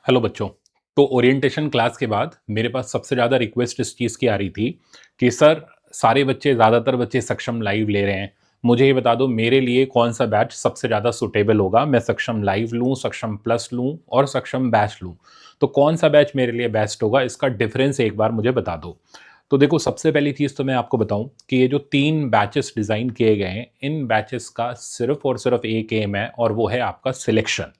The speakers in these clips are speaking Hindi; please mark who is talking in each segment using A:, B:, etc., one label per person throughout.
A: हेलो बच्चों। तो ओरिएंटेशन क्लास के बाद मेरे पास सबसे ज़्यादा रिक्वेस्ट इस चीज़ की आ रही थी कि सर सारे बच्चे ज़्यादातर बच्चे सक्षम लाइव ले रहे हैं। मुझे ये बता दो मेरे लिए कौन सा बैच सबसे ज़्यादा सूटेबल होगा। मैं सक्षम लाइव लूँ, सक्षम प्लस लूँ और सक्षम बैच लूँ। तो कौन सा बैच मेरे लिए बेस्ट होगा, इसका डिफरेंस एक बार मुझे बता दो। तो देखो, सबसे पहली चीज़ तो मैं आपको बताऊं कि ये जो 3 बैचेस डिज़ाइन किए गए हैं, इन बैचेस का सिर्फ़ और सिर्फ़ एक एम है और वो है आपका सिलेक्शन।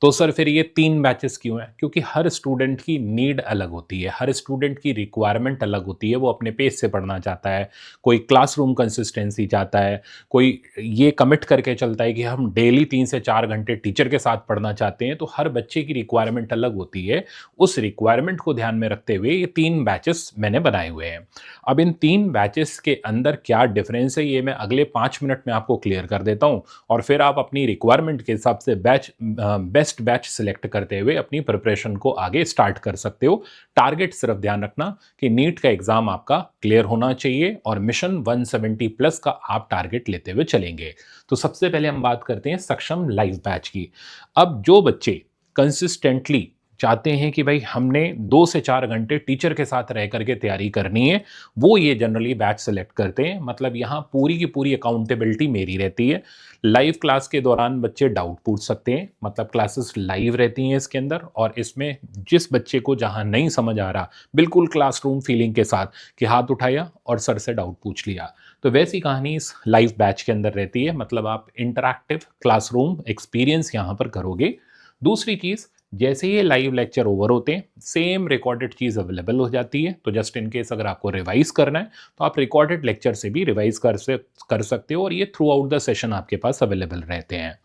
A: तो सर फिर ये 3 बैचेस क्यों हैं? क्योंकि हर स्टूडेंट की नीड अलग होती है, हर स्टूडेंट की रिक्वायरमेंट अलग होती है, वो अपने पेस से पढ़ना चाहता है, कोई क्लासरूम कंसिस्टेंसी चाहता है, कोई ये कमिट करके चलता है कि हम डेली 3 से 4 घंटे टीचर के साथ पढ़ना चाहते हैं, तो हर बच्चे की रिक्वायरमेंट अलग होती है। उस रिक्वायरमेंट को ध्यान में रखते हुए ये 3 बैचेस मैंने बनाए हुए हैं। अब इन 3 बैचेस के अंदर क्या डिफरेंस है, ये मैं अगले 5 मिनट में आपको क्लियर कर देता हूँ और फिर आप अपनी रिक्वायरमेंट के हिसाब से बेस्ट बैच सिलेक्ट करते हुए अपनी प्रिपरेशन को आगे स्टार्ट कर सकते हो। टारगेट सिर्फ ध्यान रखना कि नीट का एग्जाम आपका क्लियर होना चाहिए और मिशन 170 प्लस का आप टारगेट लेते हुए चलेंगे। तो सबसे पहले हम बात करते हैं सक्षम लाइव बैच की। अब जो बच्चे कंसिस्टेंटली चाहते हैं कि भाई हमने 2 से 4 घंटे टीचर के साथ रह करके तैयारी करनी है, वो ये जनरली बैच सेलेक्ट करते हैं। मतलब यहाँ पूरी की पूरी अकाउंटेबिलिटी मेरी रहती है। लाइव क्लास के दौरान बच्चे डाउट पूछ सकते हैं, मतलब क्लासेस लाइव रहती हैं इसके अंदर, और इसमें जिस बच्चे को जहाँ नहीं समझ आ रहा, बिल्कुल क्लासरूम फीलिंग के साथ कि हाथ उठाया और सर से डाउट पूछ लिया। तो वैसी कहानी इस लाइव बैच के अंदर रहती है, मतलब आप इंटरैक्टिव क्लासरूम एक्सपीरियंस यहाँ पर करोगे। दूसरी चीज़, जैसे ये लाइव लेक्चर ओवर होते हैं, सेम रिकॉर्डेड चीज़ अवेलेबल हो जाती है। तो जस्ट इन केस अगर आपको रिवाइज करना है तो आप रिकॉर्डेड लेक्चर से भी रिवाइज कर सकते हो और ये थ्रू आउट द सेशन आपके पास अवेलेबल रहते हैं।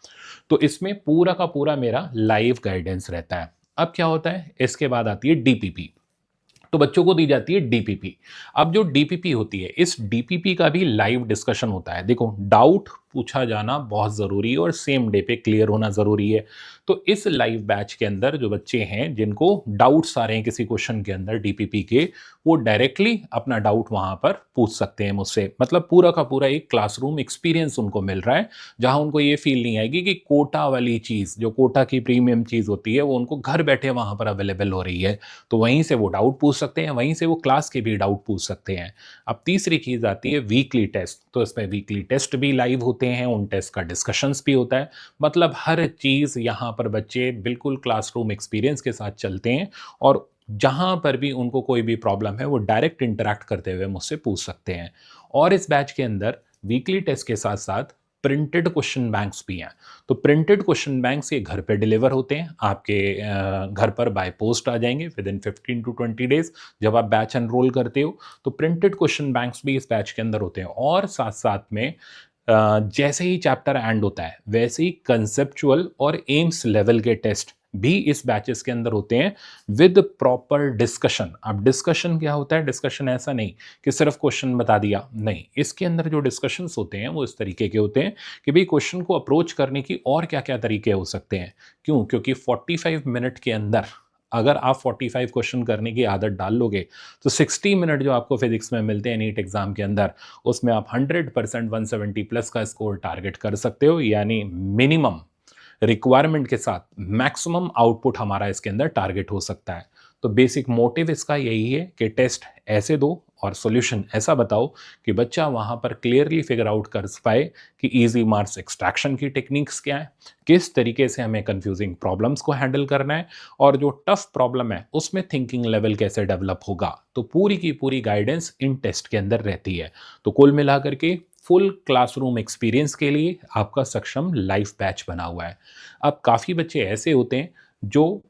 A: तो इसमें पूरा का पूरा मेरा लाइव गाइडेंस रहता है। अब क्या होता है, इसके बाद आती है डीपीपी। तो बच्चों को दी जाती है डीपीपी। अब जो डीपीपी होती है, इस डीपीपी का भी लाइव डिस्कशन होता है। देखो, डाउट पूछा जाना बहुत ज़रूरी है और सेम डे पे क्लियर होना ज़रूरी है। तो इस लाइव बैच के अंदर जो बच्चे हैं जिनको डाउट्स आ रहे हैं किसी क्वेश्चन के अंदर डीपीपी के, वो डायरेक्टली अपना डाउट वहाँ पर पूछ सकते हैं मुझसे। मतलब पूरा का पूरा एक क्लासरूम एक्सपीरियंस उनको मिल रहा है, जहाँ उनको ये फील नहीं आएगी कि कोटा वाली चीज़, जो कोटा की प्रीमियम चीज़ होती है, वो उनको घर बैठे वहाँ पर अवेलेबल हो रही है। तो वहीं से वो डाउट पूछ सकते हैं, वहीं से वो क्लास के भी डाउट पूछ सकते हैं। अब तीसरी चीज़ आती है वीकली टेस्ट। तो इसमें वीकली टेस्ट भी लाइव होते हैं, उन टेस्ट का डिस्कशंस भी होता है। मतलब हर चीज़ यहाँ पर बच्चे बिल्कुल क्लासरूम एक्सपीरियंस के साथ चलते हैं और जहाँ पर भी उनको कोई भी प्रॉब्लम है, वो डायरेक्ट इंटरैक्ट करते हुए मुझसे पूछ सकते हैं। और इस बैच के अंदर वीकली टेस्ट के साथ-साथ प्रिंटेड क्वेश्चन बैंक्स भी हैं। तो प्रिंटेड क्वेश्चन बैंक्स ये घर पे डिलीवर होते हैं, आपके घर पर बाय पोस्ट आ जाएंगे विद इन 15 टू 20 डेज। जब आप बैच एनरोल करते हो तो प्रिंटेड क्वेश्चन बैंक्स भी इस बैच के अंदर होते हैं। और साथ साथ में जैसे ही चैप्टर एंड होता है, वैसे ही कंसेप्चुअल और एम्स लेवल के टेस्ट भी इस बैचेस के अंदर होते हैं विद प्रॉपर डिस्कशन। अब डिस्कशन क्या होता है? डिस्कशन ऐसा नहीं कि सिर्फ क्वेश्चन बता दिया, नहीं। इसके अंदर जो डिस्कशंस होते हैं वो इस तरीके के होते हैं कि भाई क्वेश्चन को अप्रोच करने की और क्या-क्या तरीके हो सकते हैं। क्यों? क्योंकि 45 मिनट के अंदर अगर आप 45 क्वेश्चन करने की आदत डाल लोगे, तो 60 मिनट जो आपको फिज़िक्स में मिलते हैं नीट एग्ज़ाम के अंदर, उसमें आप 100% 170 प्लस का स्कोर टारगेट कर सकते हो। यानी मिनिमम रिक्वायरमेंट के साथ मैक्सिमम आउटपुट हमारा इसके अंदर टारगेट हो सकता है। तो बेसिक मोटिव इसका यही है कि टेस्ट ऐसे दो और सॉल्यूशन ऐसा बताओ कि बच्चा वहाँ पर क्लियरली फिगर आउट कर पाए कि इजी मार्क्स एक्सट्रैक्शन की टेक्निक्स क्या है, किस तरीके से हमें कंफ्यूजिंग प्रॉब्लम्स को हैंडल करना है, और जो टफ प्रॉब्लम है उसमें थिंकिंग लेवल कैसे डेवलप होगा। तो पूरी की पूरी गाइडेंस इन टेस्ट के अंदर रहती है। तो कुल मिलाकर के फुल क्लासरूम एक्सपीरियंस के लिए आपका सक्षम लाइव बैच बना हुआ है। अब काफ़ी बच्चे ऐसे होते हैं जो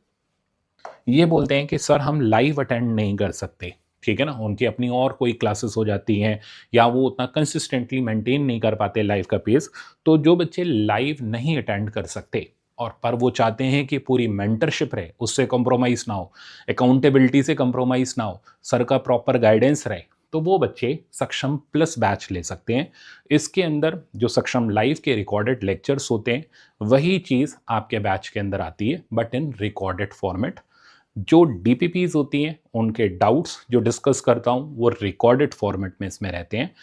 A: ये बोलते हैं कि सर हम लाइव अटेंड नहीं कर सकते, ठीक है ना? उनकी अपनी और कोई क्लासेस हो जाती हैं या वो उतना कंसिस्टेंटली मेंटेन नहीं कर पाते लाइव का पेस। तो जो बच्चे लाइव नहीं अटेंड कर सकते और पर वो चाहते हैं कि पूरी मेंटरशिप रहे, उससे कॉम्प्रोमाइज़ ना हो, अकाउंटेबिलिटी से कॉम्प्रोमाइज़ ना हो, सर का प्रॉपर गाइडेंस रहे, तो वो बच्चे सक्षम प्लस बैच ले सकते हैं। इसके अंदर जो सक्षम लाइव के रिकॉर्डेड लेक्चर्स होते हैं, वही चीज़ आपके बैच के अंदर आती है बट इन रिकॉर्डेड फॉर्मेट। जो डीपीपीज़ होती हैं, उनके डाउट्स जो डिस्कस करता हूँ, वो रिकॉर्डेड फॉर्मेट में इसमें रहते हैं।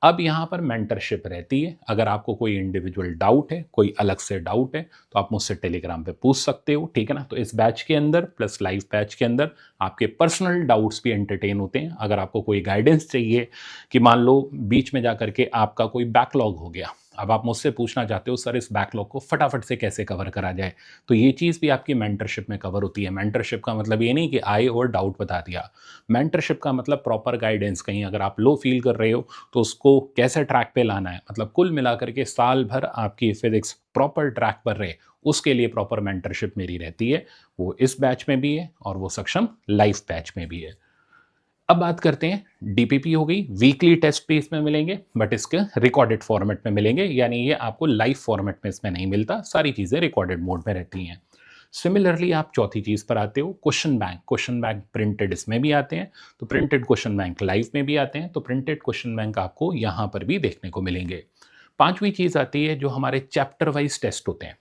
A: अब यहाँ पर मेंटरशिप रहती है। अगर आपको कोई इंडिविजुअल डाउट है, कोई अलग से डाउट है, तो आप मुझसे टेलीग्राम पे पूछ सकते हो, ठीक है ना? तो इस बैच के अंदर प्लस लाइव बैच के अंदर आपके पर्सनल डाउट्स भी एंटरटेन होते हैं। अगर आपको कोई गाइडेंस चाहिए कि मान लो बीच में जा करके आपका कोई बैकलॉग हो गया, अब आप मुझसे पूछना चाहते हो सर इस बैकलॉग को फटाफट से कैसे कवर करा जाए, तो ये चीज़ भी आपकी मेंटरशिप में कवर होती है। मेंटरशिप का मतलब ये नहीं कि आए और डाउट बता दिया। मेंटरशिप का मतलब प्रॉपर गाइडेंस, कहीं अगर आप लो फील कर रहे हो तो उसको कैसे ट्रैक पे लाना है, मतलब कुल मिलाकर के साल भर आपकी फिजिक्स प्रॉपर ट्रैक पर रहे, उसके लिए प्रॉपर मेंटरशिप मेरी रहती है। वो इस बैच में भी है और वो सक्षम लाइव बैच में भी है। अब बात करते हैं, डीपीपी हो गई, वीकली टेस्ट भी इसमें मिलेंगे बट इसके रिकॉर्डेड फॉर्मेट में मिलेंगे, यानी ये आपको लाइव फॉर्मेट में इसमें नहीं मिलता, सारी चीज़ें रिकॉर्डेड मोड में रहती हैं। सिमिलरली आप चौथी चीज़ पर आते हो, क्वेश्चन बैंक प्रिंटेड इसमें भी आते हैं, तो प्रिंटेड क्वेश्चन बैंक लाइव में भी आते हैं, तो प्रिंटेड क्वेश्चन बैंक आपको यहाँ पर भी देखने को मिलेंगे। पांचवी चीज़ आती है जो हमारे चैप्टर वाइज टेस्ट होते हैं।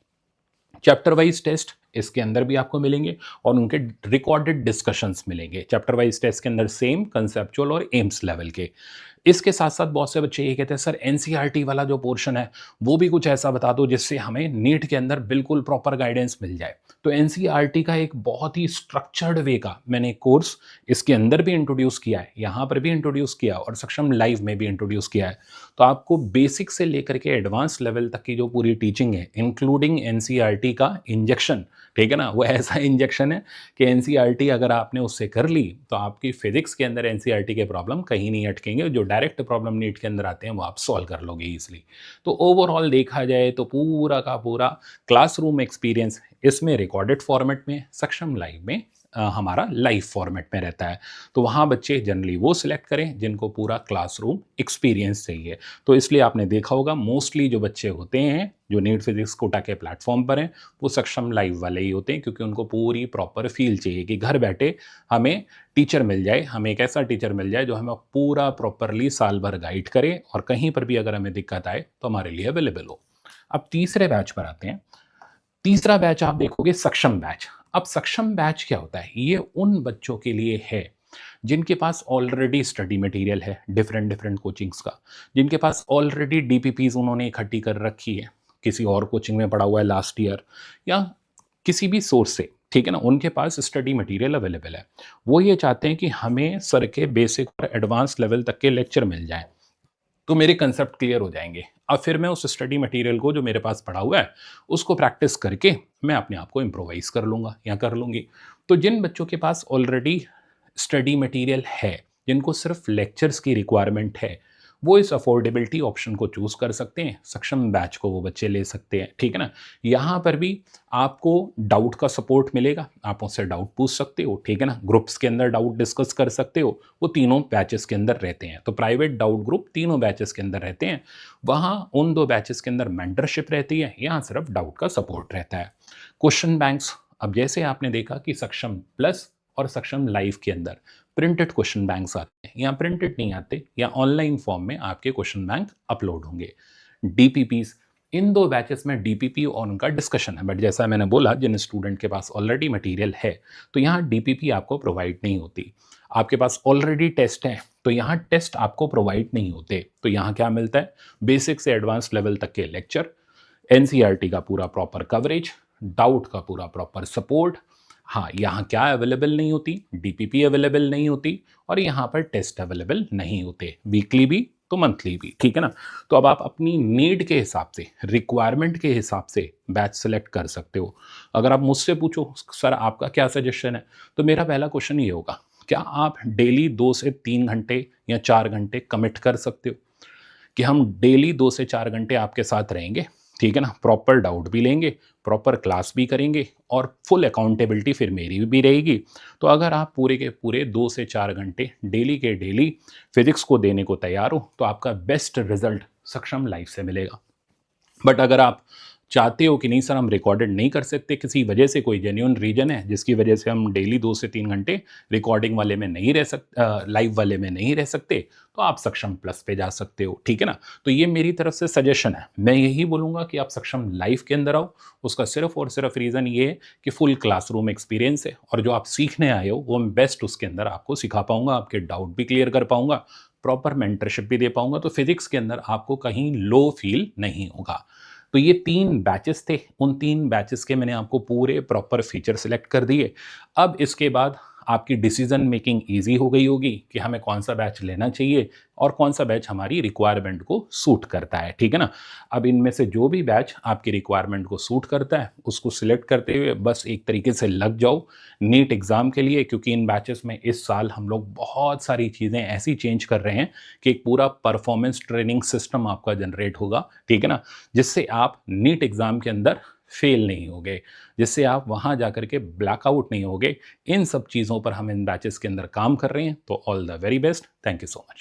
A: चैप्टर वाइज टेस्ट इसके अंदर भी आपको मिलेंगे और उनके रिकॉर्डेड डिस्कशंस मिलेंगे। चैप्टर वाइज टेस्ट के अंदर सेम कंसेप्चुअल और एम्स लेवल के। इसके साथ साथ बहुत से बच्चे ये कहते हैं सर एनसीईआरटी वाला जो पोर्शन है वो भी कुछ ऐसा बता दो जिससे हमें नीट के अंदर बिल्कुल प्रॉपर गाइडेंस मिल जाए। तो एनसीईआरटी का एक बहुत ही स्ट्रक्चर्ड वे का मैंने कोर्स इसके अंदर भी इंट्रोड्यूस किया है, यहाँ पर भी इंट्रोड्यूस किया और सक्षम लाइव में भी इंट्रोड्यूस किया है। तो आपको बेसिक से लेकर के एडवांस लेवल तक की जो पूरी टीचिंग है इंक्लूडिंग एनसीईआरटी का इंजेक्शन, ठीक है ना, वो ऐसा इंजेक्शन है कि एनसीईआरटी अगर आपने उससे कर ली तो आपकी फिजिक्स के अंदर एनसीईआरटी के प्रॉब्लम कहीं नहीं अटकेंगे, जो डायरेक्ट प्रॉब्लम नीट के अंदर आते हैं वो आप सॉल्व कर लोगे ईजिली। तो ओवरऑल देखा जाए तो पूरा का पूरा क्लासरूम एक्सपीरियंस इसमें रिकॉर्डेड फॉर्मेट में, सक्षम लाइव में हमारा लाइव फॉर्मेट में रहता है। तो वहाँ बच्चे जनरली वो सिलेक्ट करें जिनको पूरा क्लासरूम एक्सपीरियंस चाहिए। तो इसलिए आपने देखा होगा मोस्टली जो बच्चे होते हैं जो नीट फिजिक्स कोटा के प्लेटफॉर्म पर हैं वो सक्षम लाइव वाले ही होते हैं, क्योंकि उनको पूरी प्रॉपर फील चाहिए कि घर बैठे हमें टीचर मिल जाए, हमें एक ऐसा टीचर मिल जाए जो हमें पूरा प्रॉपरली साल भर गाइड करे और कहीं पर भी अगर हमें दिक्कत आए तो हमारे लिए अवेलेबल हो। अब तीसरे बैच पर आते हैं। तीसरा बैच आप देखोगे सक्षम बैच। अब सक्षम बैच क्या होता है, ये उन बच्चों के लिए है जिनके पास ऑलरेडी स्टडी मटेरियल है डिफरेंट डिफरेंट कोचिंग्स का, जिनके पास ऑलरेडी डीपीपीज उन्होंने इकट्ठी कर रखी है, किसी और कोचिंग में पढ़ा हुआ है लास्ट ईयर या किसी भी सोर्स से, ठीक है ना, उनके पास स्टडी मटेरियल अवेलेबल है। वो ये चाहते हैं कि हमें सर के बेसिक और एडवांस लेवल तक के लेक्चर मिल जाएं, तो मेरे कंसेप्ट क्लियर हो जाएंगे। अब फिर मैं उस स्टडी मटेरियल को जो मेरे पास पड़ा हुआ है उसको प्रैक्टिस करके मैं अपने आप को इम्प्रोवाइज कर लूँगा या कर लूँगी। तो जिन बच्चों के पास ऑलरेडी स्टडी मटेरियल है, जिनको सिर्फ लेक्चर्स की रिक्वायरमेंट है, वो इस अफोर्डेबिलिटी ऑप्शन को चूज कर सकते हैं, सक्षम बैच को वो बच्चे ले सकते हैं, ठीक है ना। यहाँ पर भी आपको डाउट का सपोर्ट मिलेगा, आप उससे डाउट पूछ सकते हो, ठीक है ना, ग्रुप्स के अंदर डाउट डिस्कस कर सकते हो, वो तीनों बैचेस के अंदर रहते हैं। तो प्राइवेट डाउट ग्रुप तीनों बैचेस के अंदर रहते हैं। वहाँ उन दो बैचेस के अंदर मेंटरशिप रहती है, यहाँ सिर्फ डाउट का सपोर्ट रहता है। क्वेश्चन बैंक्स, अब जैसे आपने देखा कि सक्षम प्लस और सक्षम लाइव के अंदर प्रिंटेड क्वेश्चन बैंक्स आते हैं या प्रिंटेड नहीं आते या ऑनलाइन फॉर्म में आपके क्वेश्चन बैंक अपलोड होंगे। डीपीपीस, इन दो बैचेस में डीपीपी और उनका डिस्कशन है, बट जैसा मैंने बोला जिन स्टूडेंट के पास ऑलरेडी मटेरियल है तो यहाँ डीपीपी आपको प्रोवाइड नहीं होती। आपके पास ऑलरेडी टेस्ट है तो यहाँ टेस्ट आपको प्रोवाइड नहीं होते। तो यहाँ क्या मिलता है, बेसिक से एडवांस लेवल तक के लेक्चर, एनसीईआरटी का पूरा प्रॉपर कवरेज, डाउट का पूरा प्रॉपर सपोर्ट। हाँ, यहाँ क्या अवेलेबल नहीं होती, डीपीपी अवेलेबल नहीं होती और यहाँ पर टेस्ट अवेलेबल नहीं होते, वीकली भी तो मंथली भी, ठीक है ना। तो अब आप अपनी नीड के हिसाब से, रिक्वायरमेंट के हिसाब से बैच सेलेक्ट कर सकते हो। अगर आप मुझसे पूछो सर आपका क्या सजेशन है, तो मेरा पहला क्वेश्चन ये होगा, क्या आप डेली 2 से 3 घंटे या 4 घंटे कमिट कर सकते हो कि हम डेली 2 से 4 घंटे आपके साथ रहेंगे, ठीक है ना, प्रॉपर डाउट भी लेंगे, प्रॉपर क्लास भी करेंगे और फुल अकाउंटेबिलिटी फिर मेरी भी रहेगी। तो अगर आप पूरे के पूरे 2 से 4 घंटे डेली के डेली फिजिक्स को देने को तैयार हो तो आपका बेस्ट रिजल्ट सक्षम लाइफ से मिलेगा। बट अगर आप चाहते हो कि नहीं सर हम रिकॉर्डेड नहीं कर सकते, किसी वजह से कोई जेन्युइन रीजन है जिसकी वजह से हम डेली 2 से 3 घंटे रिकॉर्डिंग वाले में नहीं रह सकते, लाइव वाले में नहीं रह सकते, तो आप सक्षम प्लस पे जा सकते हो, ठीक है ना। तो ये मेरी तरफ से सजेशन है, मैं यही बोलूँगा कि आप सक्षम लाइव के अंदर आओ। उसका सिर्फ और सिर्फ रीज़न ये है कि फुल क्लासरूम एक्सपीरियंस है और जो आप सीखने आए हो वो मैं बेस्ट उसके अंदर आपको सिखा पाऊँगा, आपके डाउट भी क्लियर कर पाऊँगा, प्रॉपर मेंटरशिप भी दे पाऊँगा, तो फिज़िक्स के अंदर आपको कहीं लो फ़ील नहीं होगा। तो ये 3 बैचेस थे, उन 3 बैचेस के मैंने आपको पूरे प्रॉपर फीचर सिलेक्ट कर दिए। अब इसके बाद आपकी डिसीज़न मेकिंग ईज़ी हो गई होगी कि हमें कौन-सा बैच लेना चाहिए और कौन-सा बैच हमारी रिक्वायरमेंट को सूट करता है, ठीक है ना? अब इनमें से जो भी बैच आपकी रिक्वायरमेंट को सूट करता है, उसको सिलेक्ट करते हुए बस एक तरीके से लग जाओ नीट एग्ज़ाम के लिए, क्योंकि इन बैचेस में इस साल हम लोग बहुत सारी चीज़ें ऐसी चेंज कर रहे हैं कि एक पूरा परफॉर्मेंस ट्रेनिंग सिस्टम आपका जनरेट होगा, ठीक है ना? जिससे आप नीट एग्ज़ाम के अंदर फेल नहीं होगे, जिससे आप वहाँ जाकर के ब्लैकआउट नहीं होगे। इन सब चीज़ों पर हम इन बैचेस के अंदर काम कर रहे हैं, तो all the very best. Thank you so much.